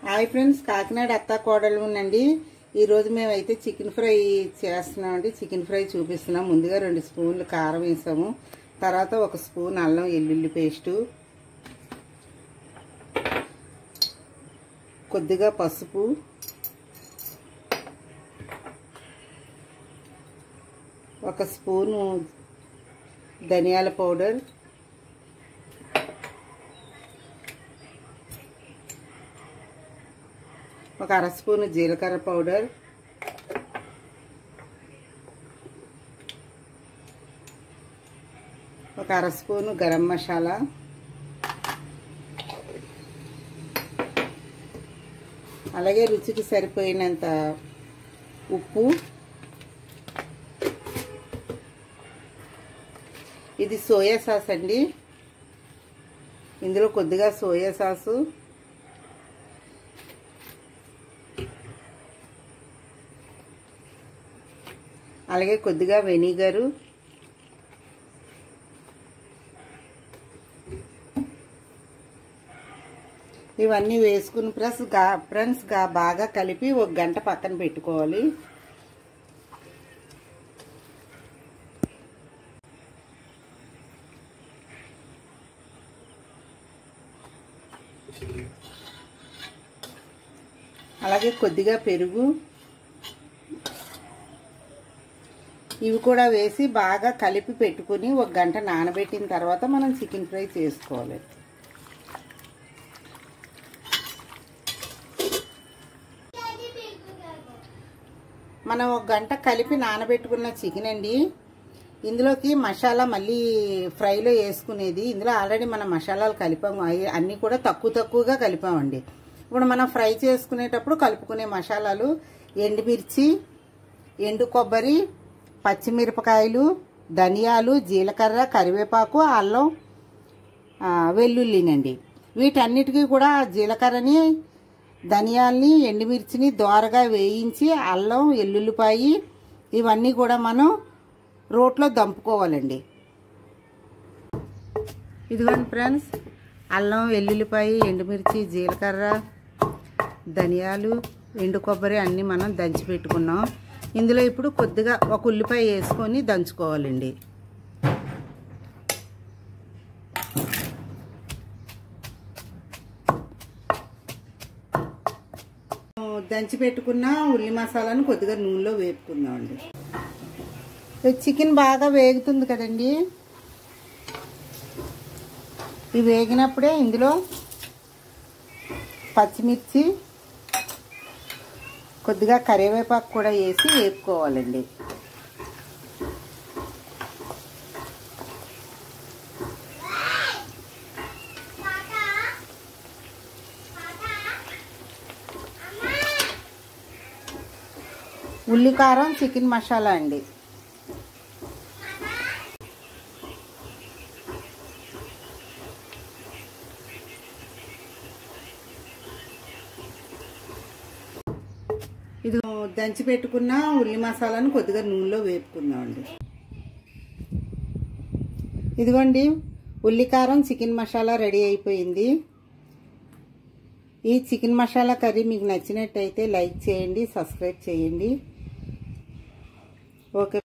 Hi friends, Kakinada అత్త కోడలు ఉండండి. ఈరోజు మేమైతే చికెన్ ఫ్రై చేస్తున్నామండి. చికెన్ ఫ్రై చూపిస్తున్నాం. ముందుగా 2 స్పూన్లు కారం వేసాము. తర్వాత 1 స్పూన్ అల్లం వెల్లుల్లి పేస్టు, కొద్దిగా పసుపు, ఒక స్పూను ధనియాల పౌడర్, ఒక అర స్పూను జీలకర్ర పౌడర్, ఒక అర స్పూను గరం మసాలా, అలాగే రుచికి సరిపోయినంత ఉప్పు. ఇది సోయా సాస్ అండి. ఇందులో కొద్దిగా సోయా సాసు, అలాగే కొద్దిగా వెనిగరు, ఇవన్నీ వేసుకుని ఫ్రెండ్స్ బాగా కలిపి 1 గంట పక్కన పెట్టుకోవాలి. అలాగే కొద్దిగా పెరుగు, ఇవి కూడా వేసి బాగా కలిపి పెట్టుకుని 1 గంట నానబెట్టిన తర్వాత మనం చికెన్ ఫ్రై చేసుకోవాలి. మనం 1 గంట కలిపి నానబెట్టుకున్న చికెన్ అండి. ఇందులోకి మసాలా మళ్ళీ ఫ్రైలో వేసుకునేది. ఇందులో ఆల్రెడీ మనం మసాలాలు కలిపాము. అన్నీ కూడా తక్కువగా కలిపామండి. ఇప్పుడు మనం ఫ్రై చేసుకునేటప్పుడు కలుపుకునే మసాలాలు ఎండుమిర్చి, ఎండు కొబ్బరి, పచ్చిమిరపకాయలు, ధనియాలు, జీలకర్ర, కరివేపాకు, అల్లం, వెల్లుల్లినండి. వీటన్నిటికీ కూడా జీలకర్రని, ధనియాల్ని, ఎండుమిర్చిని దోరగా వేయించి అల్లం, వెల్లుల్లిపాయి ఇవన్నీ కూడా మనం రోట్లో దంపుకోవాలండి. ఇదిగోండి ఫ్రెండ్స్, అల్లం, వెల్లుల్లిపాయి, ఎండుమిర్చి, జీలకర్ర, ధనియాలు, ఎండు కొబ్బరి అన్నీ మనం దంచి పెట్టుకున్నాం. ఇందులో ఇప్పుడు కొద్దిగా 1 ఉల్లిపాయ వేసుకొని దంచుకోవాలండి. దంచి పెట్టుకున్న ఉల్లి మసాలాను కొద్దిగా నూనెలో వేపుకుందామండి. చికెన్ బాగా వేగుతుంది కదండి. ఇవి వేగినప్పుడే ఇందులో పచ్చిమిర్చి, కొద్దిగా కరివేపాకు కూడా వేసి వేపుకోవాలండి. ఉల్లి కారం చికెన్ మసాలా అండి. ఇది దంచి పెట్టుకున్న ఉల్లి మసాలాను కొద్దిగా నూనెలో వేపుకుందామండి. ఇదిగోండి, ఉల్లి కారం చికెన్ మసాలా రెడీ అయిపోయింది. ఈ చికెన్ మసాలా కర్రీ మీకు నచ్చినట్టయితే లైక్ చేయండి, సబ్స్క్రైబ్ చేయండి. ఓకే.